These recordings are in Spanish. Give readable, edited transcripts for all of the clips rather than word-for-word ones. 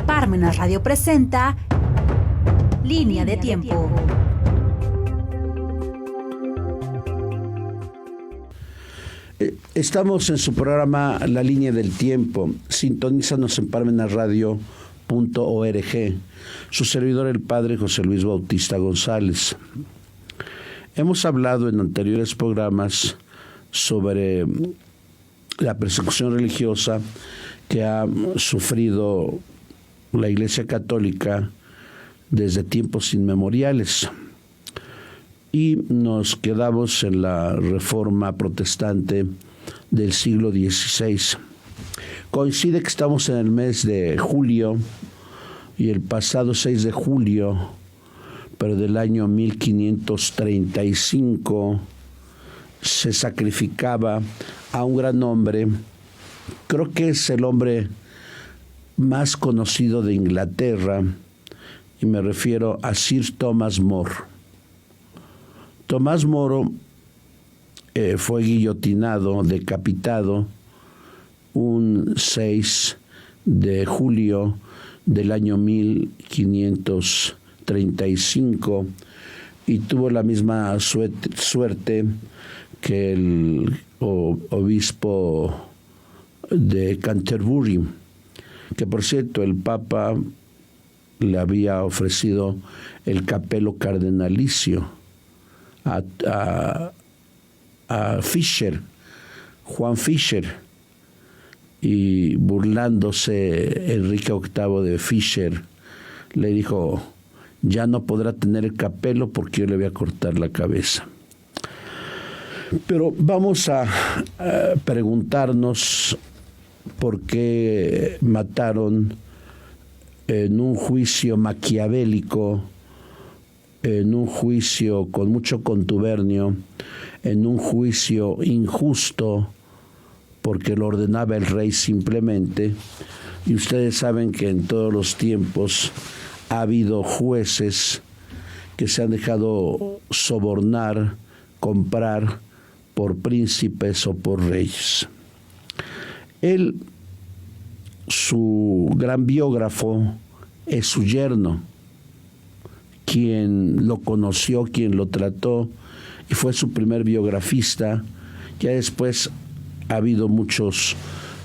Parmenas Radio presenta Línea de Tiempo. Estamos en su programa La Línea del Tiempo. Sintonízanos en parmenasradio.org. Su servidor, el padre José Luis Bautista González. Hemos hablado en anteriores programas sobre la persecución religiosa que ha sufrido la Iglesia Católica desde tiempos inmemoriales. Y nos quedamos en la Reforma Protestante del siglo XVI. Coincide que estamos en el mes de julio y el pasado 6 de julio, pero del año 1535, se sacrificaba a un gran hombre. Creo que es el hombre más conocido de Inglaterra, y me refiero a Sir Thomas More. Tomás Moro fue guillotinado, decapitado, un 6 de julio del año 1535, y tuvo la misma suerte que el obispo de Canterbury, que por cierto el Papa le había ofrecido el capelo cardenalicio a Fisher, Juan Fisher, y burlándose Enrique VIII de Fisher, le dijo: ya no podrá tener el capelo porque yo le voy a cortar la cabeza. Pero vamos a preguntarnos por qué mataron en un juicio maquiavélico, en un juicio con mucho contubernio, en un juicio injusto, porque lo ordenaba el rey simplemente. Y ustedes saben que en todos los tiempos ha habido jueces que se han dejado sobornar, comprar por príncipes o por reyes. Él, su gran biógrafo, es su yerno, quien lo conoció, quien lo trató, y fue su primer biografista. Ya después ha habido muchos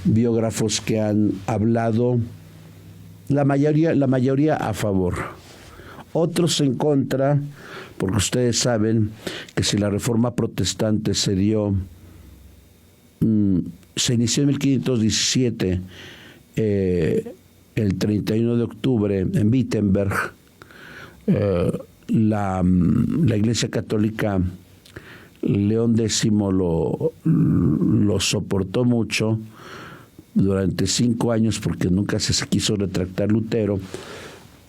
biógrafos que han hablado, la mayoría a favor, otros en contra, porque ustedes saben que si la Reforma Protestante se inició en 1517, el 31 de octubre en Wittenberg, la Iglesia Católica, León X lo soportó mucho durante 5 años porque nunca se quiso retractar Lutero,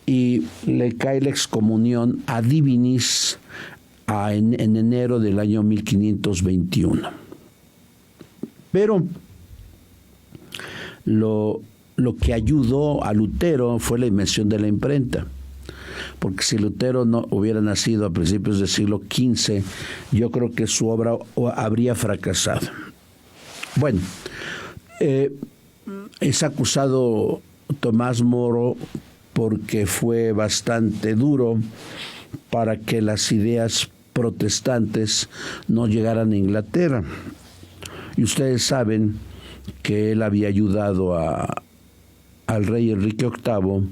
y le cae la excomunión a divinis en enero del año 1521. Pero lo que ayudó a Lutero fue la invención de la imprenta, porque si Lutero no hubiera nacido a principios del siglo XV, yo creo que su obra habría fracasado. Bueno, es acusado Tomás Moro porque fue bastante duro para que las ideas protestantes no llegaran a Inglaterra. Y ustedes saben que él había ayudado al rey Enrique VIII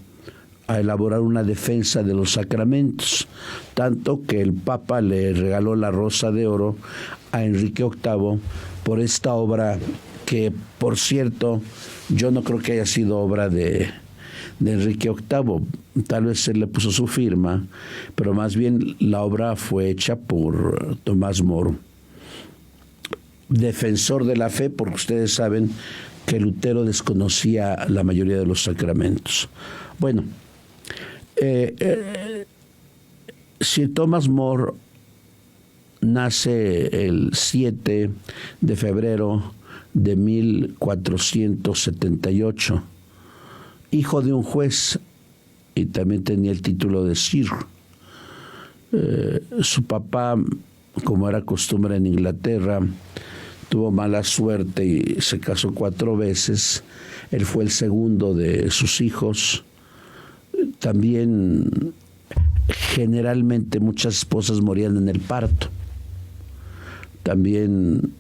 a elaborar una defensa de los sacramentos, tanto que el Papa le regaló la Rosa de Oro a Enrique VIII por esta obra que, por cierto, yo no creo que haya sido obra de Enrique VIII. Tal vez él le puso su firma, pero más bien la obra fue hecha por Tomás Moro, defensor de la fe, porque ustedes saben que Lutero desconocía la mayoría de los sacramentos. Bueno, Sir Thomas More nace el 7 de febrero de 1478, hijo de un juez, y también tenía el título de Sir. Su papá, como era costumbre en Inglaterra, tuvo mala suerte y se casó 4 veces. Él fue el segundo de sus hijos, también generalmente muchas esposas morían en el parto. También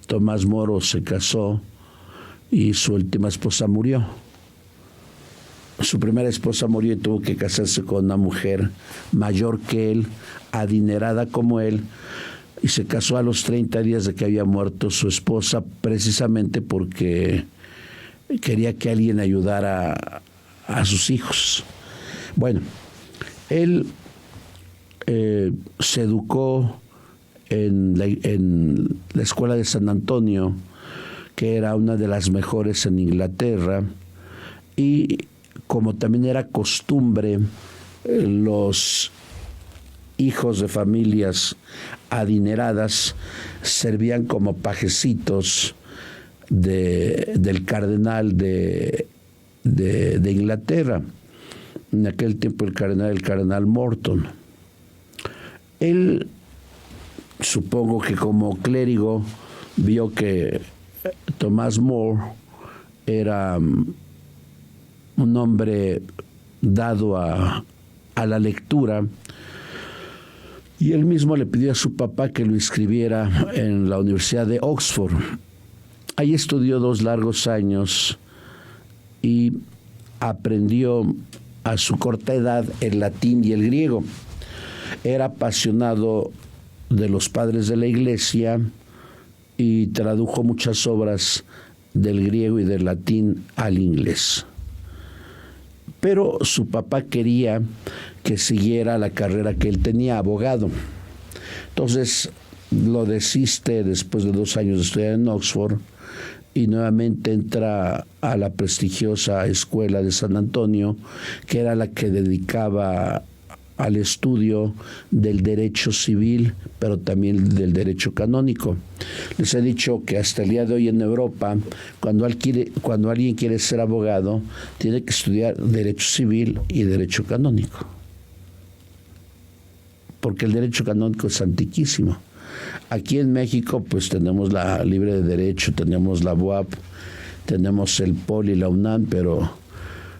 Tomás Moro se casó y su última esposa murió. Su primera esposa murió y tuvo que casarse con una mujer mayor que él, adinerada como él, y se casó a los 30 días de que había muerto su esposa, precisamente porque quería que alguien ayudara a sus hijos. Bueno, él se educó en la escuela de San Antonio, que era una de las mejores en Inglaterra, y como también era costumbre, los hijos de familias adineradas servían como pajecitos del cardenal de Inglaterra. En aquel tiempo el cardenal Morton. Él, supongo que como clérigo, vio que Tomás More era un hombre dado a la lectura, y él mismo le pidió a su papá que lo inscribiera en la Universidad de Oxford. Ahí estudió 2 largos años y aprendió a su corta edad el latín y el griego. Era apasionado de los padres de la Iglesia y tradujo muchas obras del griego y del latín al inglés. Pero su papá quería que siguiera la carrera que él tenía, abogado. Entonces lo desiste después de 2 años de estudiar en Oxford y nuevamente entra a la prestigiosa escuela de San Antonio, que era la que dedicaba al estudio del derecho civil, pero también del derecho canónico. Les he dicho que hasta el día de hoy en Europa, cuando alguien quiere ser abogado, tiene que estudiar derecho civil y derecho canónico, porque el derecho canónico es antiquísimo. Aquí en México, pues tenemos la Libre de Derecho, tenemos la UAP, tenemos el POLI y la UNAM, pero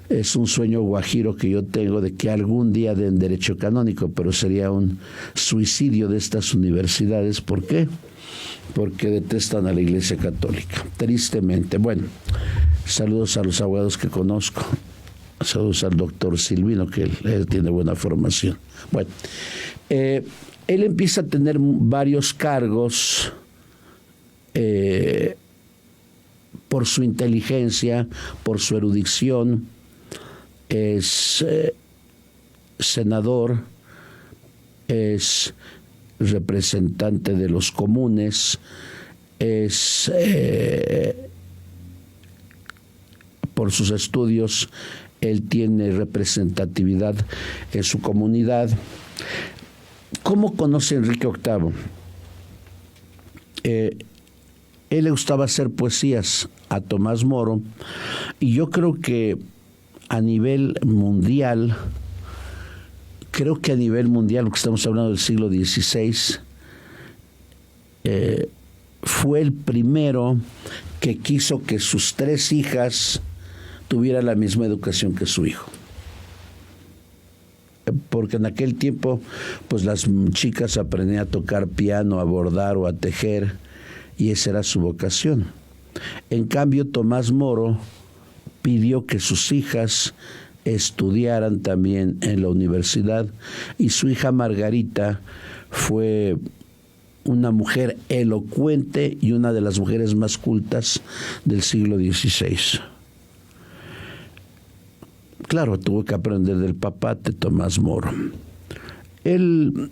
es un sueño guajiro que yo tengo de que algún día den derecho canónico, pero sería un suicidio de estas universidades. ¿Por qué? Porque detestan a la Iglesia Católica, tristemente. Bueno, saludos a los abogados que conozco, saludos al doctor Silvino, que él tiene buena formación. Bueno, él empieza a tener varios cargos por su inteligencia, por su erudición. Es senador, es representante de los comunes, es por sus estudios, él tiene representatividad en su comunidad. ¿Cómo conoce Enrique VIII? Él le gustaba hacer poesías a Tomás Moro, y yo creo que a nivel mundial, porque estamos hablando del siglo XVI, fue el primero que quiso que sus 3 hijas tuvieran la misma educación que su hijo. Porque en aquel tiempo, pues las chicas aprendían a tocar piano, a bordar o a tejer, y esa era su vocación. En cambio, Tomás Moro pidió que sus hijas estudiaran también en la universidad, y su hija Margarita fue una mujer elocuente y una de las mujeres más cultas del siglo XVI. Claro, tuvo que aprender del papá de Tomás Moro. Él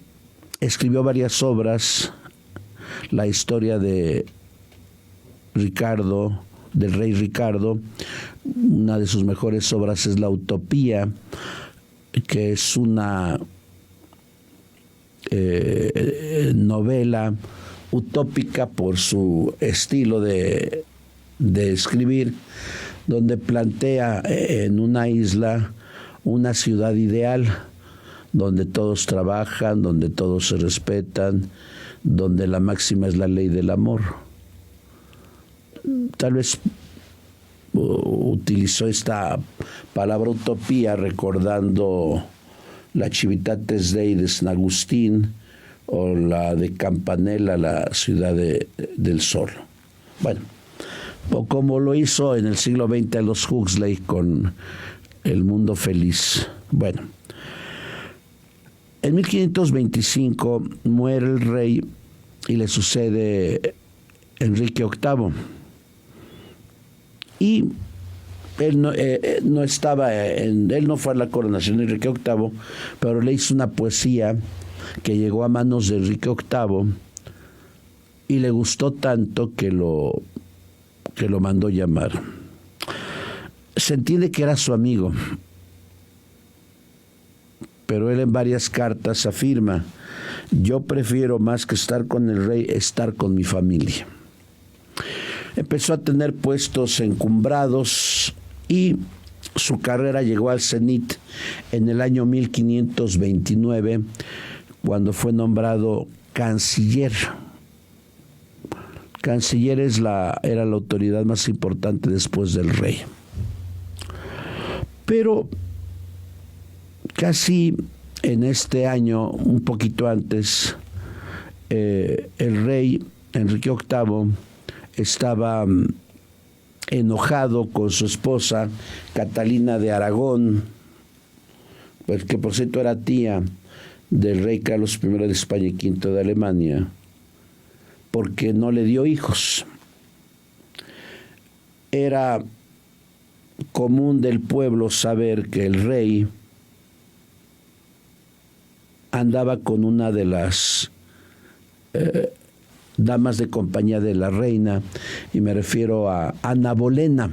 escribió varias obras, la historia de Ricardo, del rey Ricardo. Una de sus mejores obras es La Utopía, que es una novela utópica por su estilo de escribir, donde plantea en una isla una ciudad ideal, donde todos trabajan, donde todos se respetan, donde la máxima es la ley del amor. Tal vez utilizó esta palabra utopía recordando la Civitates Dei de San Agustín o la de Campanella, la ciudad del sol. Bueno, o como lo hizo en el siglo XX a los Huxley con El mundo feliz. Bueno, en 1525 muere el rey y le sucede Enrique VIII. Y él no fue a la coronación de Enrique VIII, pero le hizo una poesía que llegó a manos de Enrique VIII y le gustó tanto que lo mandó llamar. Se entiende que era su amigo, pero él en varias cartas afirma: yo prefiero más que estar con el rey, estar con mi familia. Empezó a tener puestos encumbrados y su carrera llegó al cenit en el año 1529, cuando fue nombrado canciller. Canciller era la autoridad más importante después del rey. Pero casi en este año, un poquito antes, el rey Enrique VIII estaba enojado con su esposa Catalina de Aragón, pues que por cierto era tía del rey Carlos I de España y V de Alemania, porque no le dio hijos. Era común del pueblo saber que el rey andaba con una de las damas de compañía de la reina, y me refiero a Ana Bolena.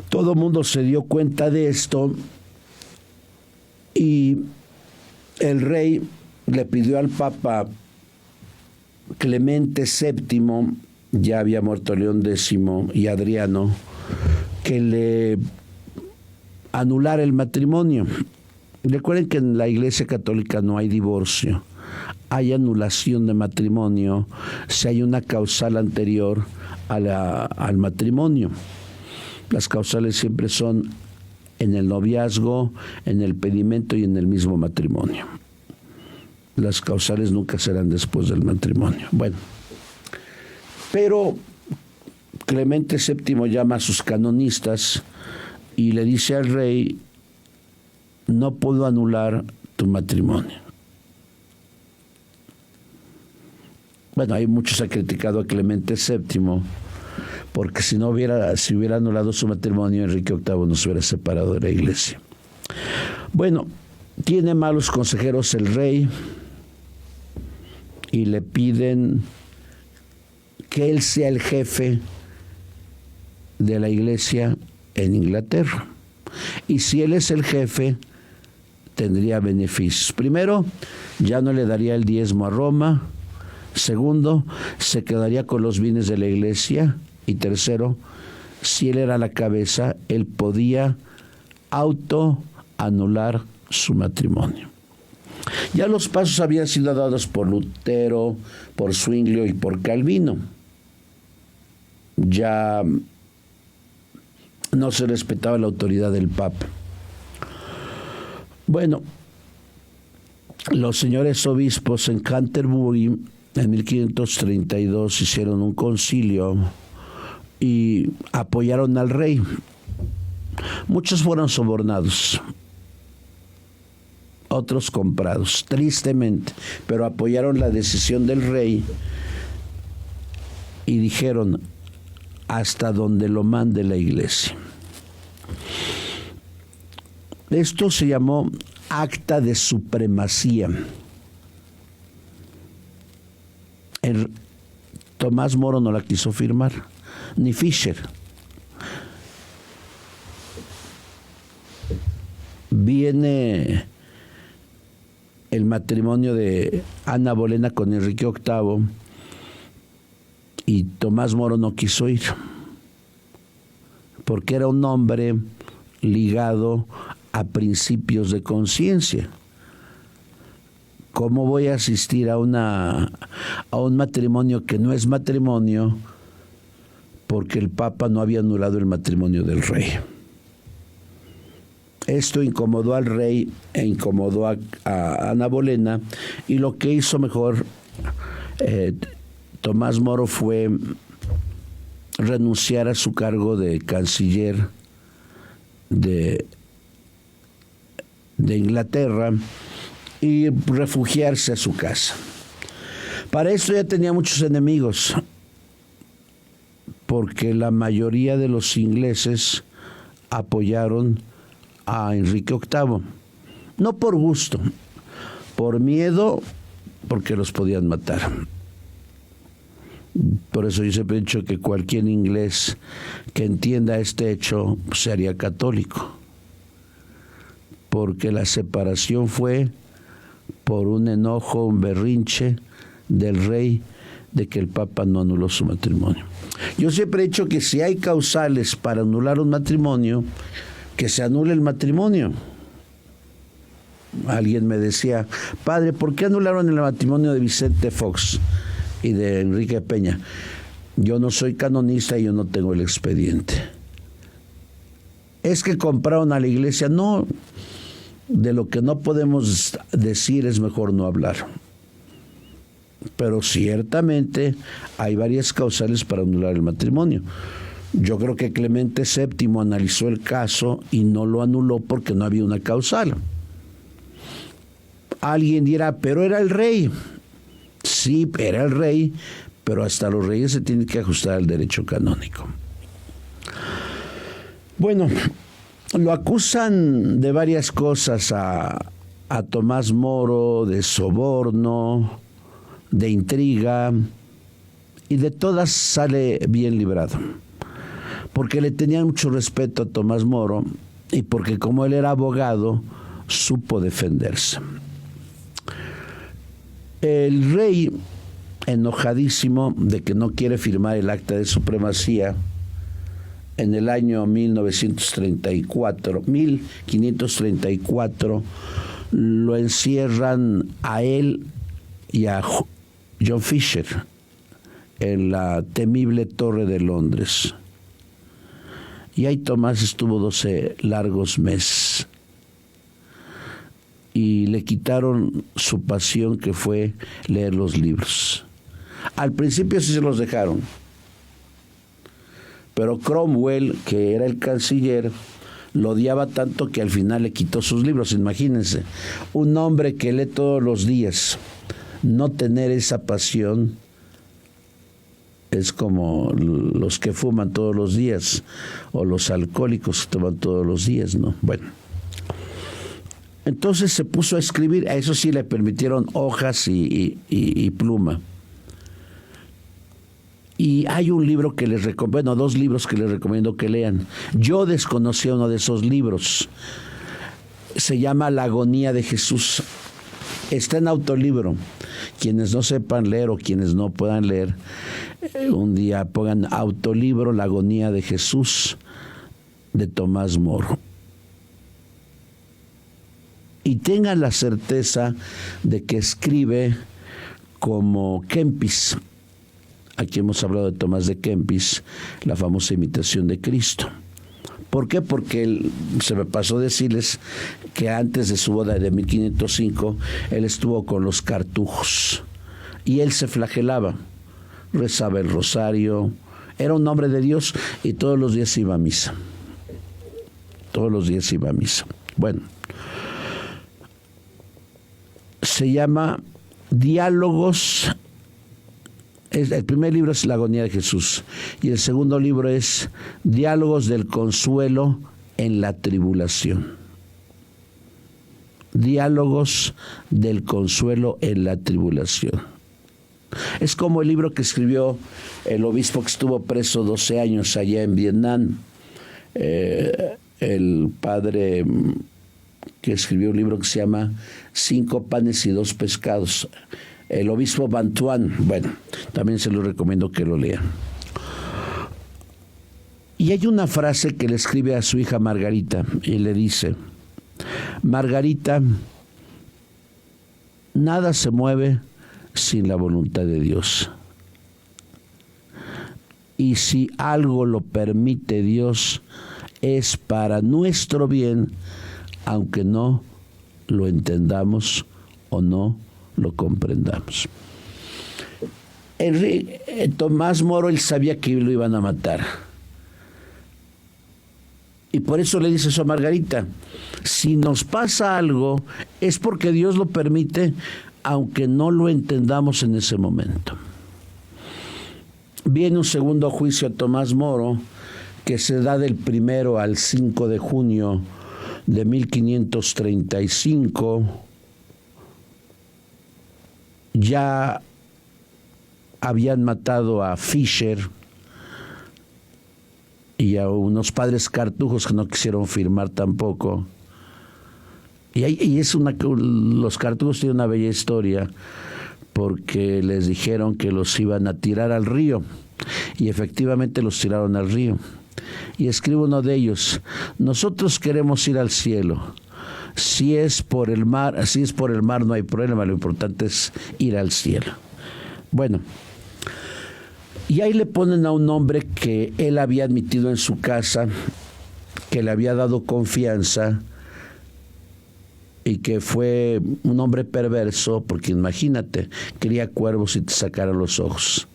Todo el mundo se dio cuenta de esto y el rey le pidió al Papa Clemente VII, ya había muerto León X y Adriano, que le anulara el matrimonio. Recuerden que en la Iglesia Católica no hay divorcio, hay anulación de matrimonio si hay una causal anterior al matrimonio. Las causales siempre son en el noviazgo, en el pedimento y en el mismo matrimonio. Las causales nunca serán después del matrimonio. Bueno, pero Clemente VII llama a sus canonistas y le dice al rey: no puedo anular tu matrimonio. Bueno, hay muchos han criticado a Clemente VII porque si hubiera anulado su matrimonio, Enrique VIII no se hubiera separado de la iglesia. Bueno, tiene malos consejeros el rey y le piden que él sea el jefe de la iglesia en Inglaterra. Y si él es el jefe, tendría beneficios. Primero, ya no le daría el diezmo a Roma. Segundo, se quedaría con los bienes de la iglesia. Y tercero, si él era la cabeza, él podía autoanular su matrimonio. Ya los pasos habían sido dados por Lutero, por Zwinglio y por Calvino. Ya no se respetaba la autoridad del Papa. Bueno, los señores obispos en Canterbury en 1532 hicieron un concilio y apoyaron al rey. Muchos fueron sobornados, otros comprados, tristemente, pero apoyaron la decisión del rey y dijeron: hasta donde lo mande la iglesia. Esto se llamó Acta de Supremacía. Tomás Moro no la quiso firmar, ni Fisher. Viene el matrimonio de Ana Bolena con Enrique VIII y Tomás Moro no quiso ir porque era un hombre ligado a principios de conciencia. ¿Cómo voy a asistir a un matrimonio que no es matrimonio porque el Papa no había anulado el matrimonio del rey. Esto incomodó al rey e incomodó a Ana Bolena, y lo que hizo mejor Tomás Moro fue renunciar a su cargo de canciller de Inglaterra y refugiarse a su casa. Para esto ya tenía muchos enemigos, porque la mayoría de los ingleses apoyaron a Enrique VIII, no por gusto, por miedo, porque los podían matar. Por eso yo siempre he dicho que cualquier inglés que entienda este hecho se haría católico, porque la separación fue por un enojo, un berrinche del rey de que el Papa no anuló su matrimonio. Yo siempre he dicho que si hay causales para anular un matrimonio, que se anule el matrimonio. Alguien me decía: padre, ¿por qué anularon el matrimonio de Vicente Fox y de Enrique Peña? Yo no soy canonista y yo no tengo el expediente. Es que compraron a la iglesia. No, de lo que no podemos decir es mejor no hablar. Pero ciertamente hay varias causales para anular el matrimonio. Yo creo que Clemente VII analizó el caso y no lo anuló porque no había una causal. Alguien dirá: pero era el rey. Sí, era el rey, pero hasta los reyes se tienen que ajustar al derecho canónico. Bueno, lo acusan de varias cosas a Tomás Moro, de soborno, de intriga, y de todas sale bien librado, porque le tenían mucho respeto a Tomás Moro y porque, como él era abogado, supo defenderse. El rey, enojadísimo de que no quiere firmar el acta de supremacía, en el año 1534, lo encierran a él y a John Fisher en la temible Torre de Londres. Y ahí Tomás estuvo 12 largos meses. Y le quitaron su pasión, que fue leer los libros. Al principio sí se los dejaron, pero Cromwell, que era el canciller, lo odiaba tanto que al final le quitó sus libros. Imagínense, un hombre que lee todos los días, no tener esa pasión es como los que fuman todos los días o los alcohólicos que toman todos los días, ¿no? Bueno, entonces se puso a escribir. A eso sí le permitieron hojas y pluma. Y hay un libro que les recomiendo, bueno, 2 libros que les recomiendo que lean. Yo desconocía uno de esos libros. Se llama La agonía de Jesús. Está en autolibro. Quienes no sepan leer o quienes no puedan leer, un día pongan autolibro La agonía de Jesús, de Tomás Moro. Y tengan la certeza de que escribe como Kempis. Aquí hemos hablado de Tomás de Kempis, la famosa imitación de Cristo. ¿Por qué? Porque se me pasó decirles que antes de su boda de 1505, él estuvo con los cartujos. Y él se flagelaba, rezaba el rosario, era un hombre de Dios y todos los días iba a misa. Todos los días iba a misa. Bueno, se llama Diálogos. El primer libro es La agonía de Jesús y el segundo libro es Diálogos del consuelo en la tribulación. Diálogos del consuelo en la tribulación. Es como el libro que escribió el obispo que estuvo preso 12 años allá en Vietnam, el padre que escribió un libro que se llama 5 panes y 2 pescados, el obispo Van Thuan. Bueno, también se lo recomiendo que lo lean. Y hay una frase que le escribe a su hija Margarita y le dice: Margarita, nada se mueve sin la voluntad de Dios. y si algo lo permite Dios, es para nuestro bien, aunque no lo entendamos o no lo comprendamos. Tomás Moro, él sabía que lo iban a matar. Y por eso le dice eso a Margarita: si nos pasa algo, es porque Dios lo permite, aunque no lo entendamos en ese momento. Viene un segundo juicio a Tomás Moro, que se da del 1 al 5 de junio de 1535. Ya habían matado a Fischer y a unos padres cartujos que no quisieron firmar tampoco. Los cartujos tienen una bella historia, porque les dijeron que los iban a tirar al río, y efectivamente los tiraron al río. Y escribe uno de ellos: nosotros queremos ir al cielo. Si es por el mar no hay problema, lo importante es ir al cielo. Bueno, y ahí le ponen a un hombre que él había admitido en su casa, que le había dado confianza, y que fue un hombre perverso, porque imagínate, cría cuervos y te sacaron los ojos.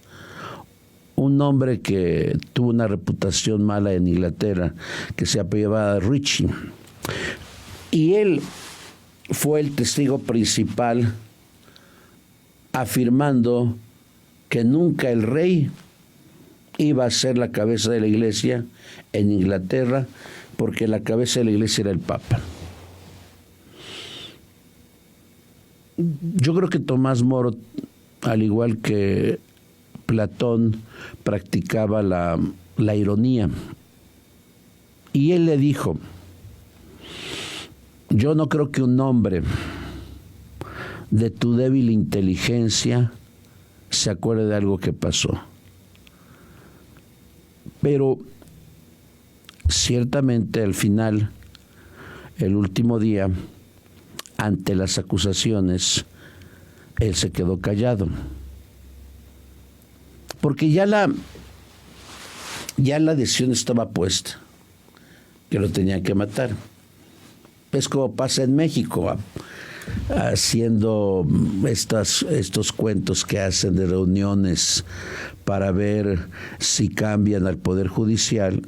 Un hombre que tuvo una reputación mala en Inglaterra, que se apellidaba Ritchie. Y él fue el testigo principal, afirmando que nunca el rey iba a ser la cabeza de la iglesia en Inglaterra, porque la cabeza de la iglesia era el Papa. Yo creo que Tomás Moro, al igual que Platón, practicaba la ironía. Y él le dijo: yo no creo que un hombre de tu débil inteligencia se acuerde de algo que pasó. Pero ciertamente al final, el último día, ante las acusaciones, él se quedó callado. Porque ya la decisión estaba puesta, que lo tenían que matar. Es como pasa en México, haciendo estos cuentos que hacen de reuniones para ver si cambian al Poder Judicial.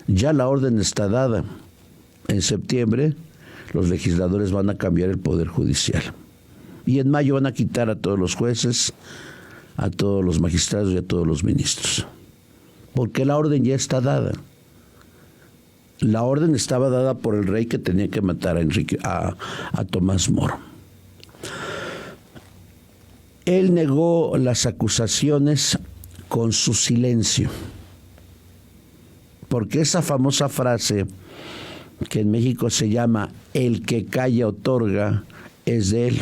Ya la orden está dada. En septiembre los legisladores van a cambiar el Poder Judicial. Y en mayo van a quitar a todos los jueces, a todos los magistrados y a todos los ministros. Porque la orden ya está dada. La orden estaba dada por el rey, que tenía que matar a Tomás Moro. Él negó las acusaciones con su silencio. Porque esa famosa frase, que en México se llama "el que calla otorga", es de él.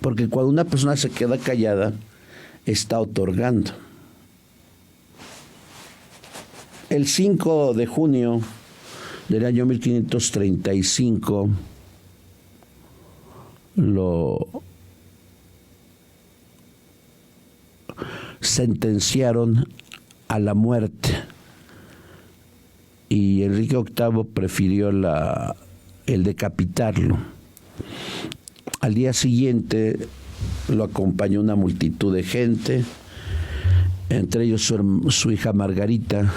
Porque cuando una persona se queda callada, está otorgando. El 5 de junio del año 1535 lo sentenciaron a la muerte, y Enrique VIII prefirió el decapitarlo. Al día siguiente lo acompañó una multitud de gente, entre ellos su hija Margarita.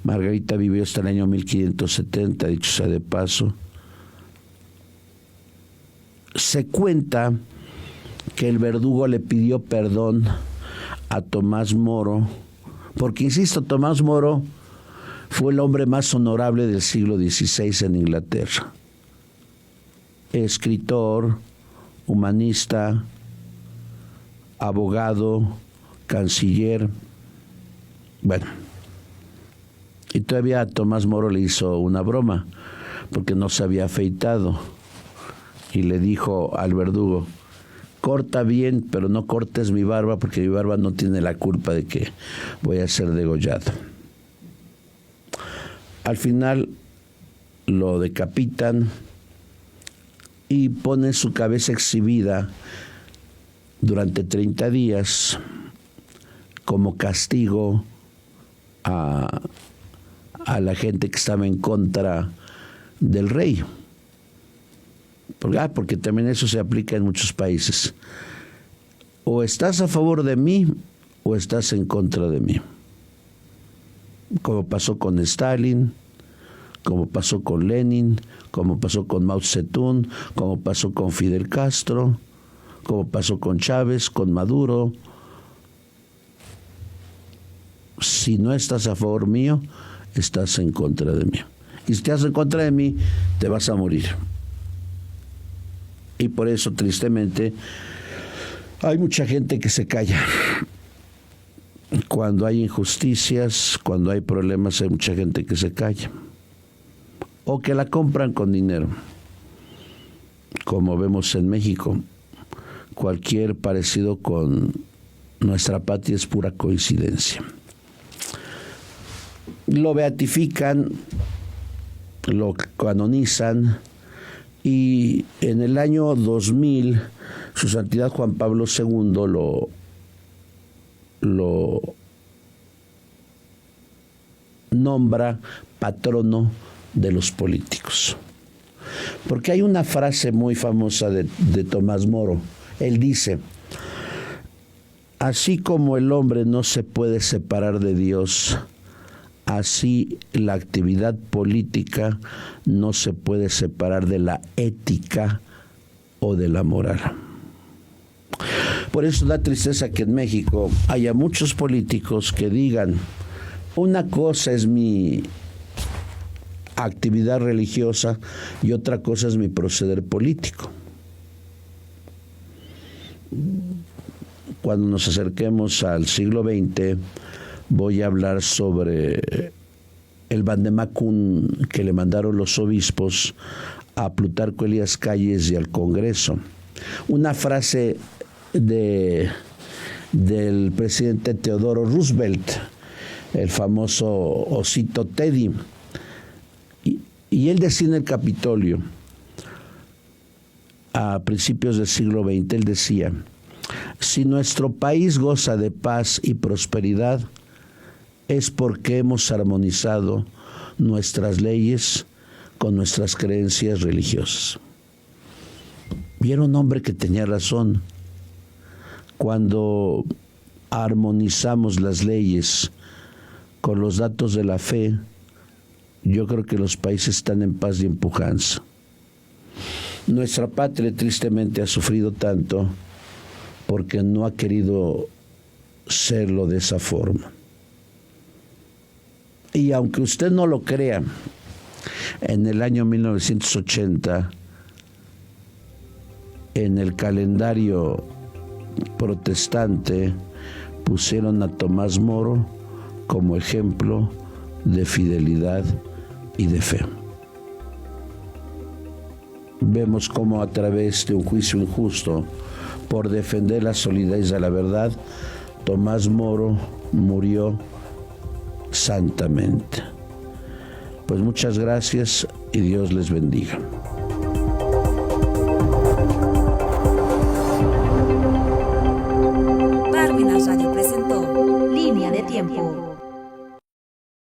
Margarita vivió hasta el año 1570, dicho sea de paso. Se cuenta que el verdugo le pidió perdón a Tomás Moro, porque, insisto, Tomás Moro fue el hombre más honorable del siglo XVI en Inglaterra. Escritor, humanista, abogado, canciller. Bueno, y todavía a Tomás Moro le hizo una broma, porque no se había afeitado, y le dijo al verdugo: corta bien, pero no cortes mi barba, porque mi barba no tiene la culpa de que voy a ser degollado. Al final lo decapitan y ponen su cabeza exhibida durante 30 días como castigo a la gente que estaba en contra del rey. Porque también eso se aplica en muchos países. O estás a favor de mí o estás en contra de mí. Como pasó con Stalin, como pasó con Lenin, como pasó con Mao Zedong, como pasó con Fidel Castro, como pasó con Chávez, con Maduro. Si no estás a favor mío, estás en contra de mí. Y si estás en contra de mí, te vas a morir. Y por eso, tristemente, hay mucha gente que se calla. Cuando hay injusticias, cuando hay problemas, hay mucha gente que se calla. O que la compran con dinero. Como vemos en México, cualquier parecido con nuestra patria es pura coincidencia. Lo beatifican, lo canonizan, y en el año 2000 su santidad Juan Pablo II lo nombra patrono de los políticos. Porque hay una frase muy famosa de Tomás Moro. Él dice: así como el hombre no se puede separar de Dios, así la actividad política no se puede separar de la ética o de la moral. Por eso da tristeza que en México haya muchos políticos que digan: una cosa es mi actividad religiosa y otra cosa es mi proceder político. Cuando nos acerquemos al siglo XX, voy a hablar sobre el Vandemacum que le mandaron los obispos a Plutarco Elías Calles y al Congreso. Una frase del presidente Theodore Roosevelt, el famoso osito Teddy. Y él decía en el Capitolio, a principios del siglo XX, él decía: si nuestro país goza de paz y prosperidad, es porque hemos armonizado nuestras leyes con nuestras creencias religiosas. Y era un hombre que tenía razón. Cuando armonizamos las leyes con los datos de la fe, yo creo que los países están en paz y en pujanza. Nuestra patria tristemente ha sufrido tanto porque no ha querido serlo de esa forma. Y aunque usted no lo crea, en el año 1980, en el calendario protestante, pusieron a Tomás Moro como ejemplo de fidelidad y de fe. Vemos cómo a través de un juicio injusto, por defender la solidez de la verdad, Tomás Moro murió santamente. Pues muchas gracias y Dios les bendiga. Parmenas Radio presentó Línea de Tiempo.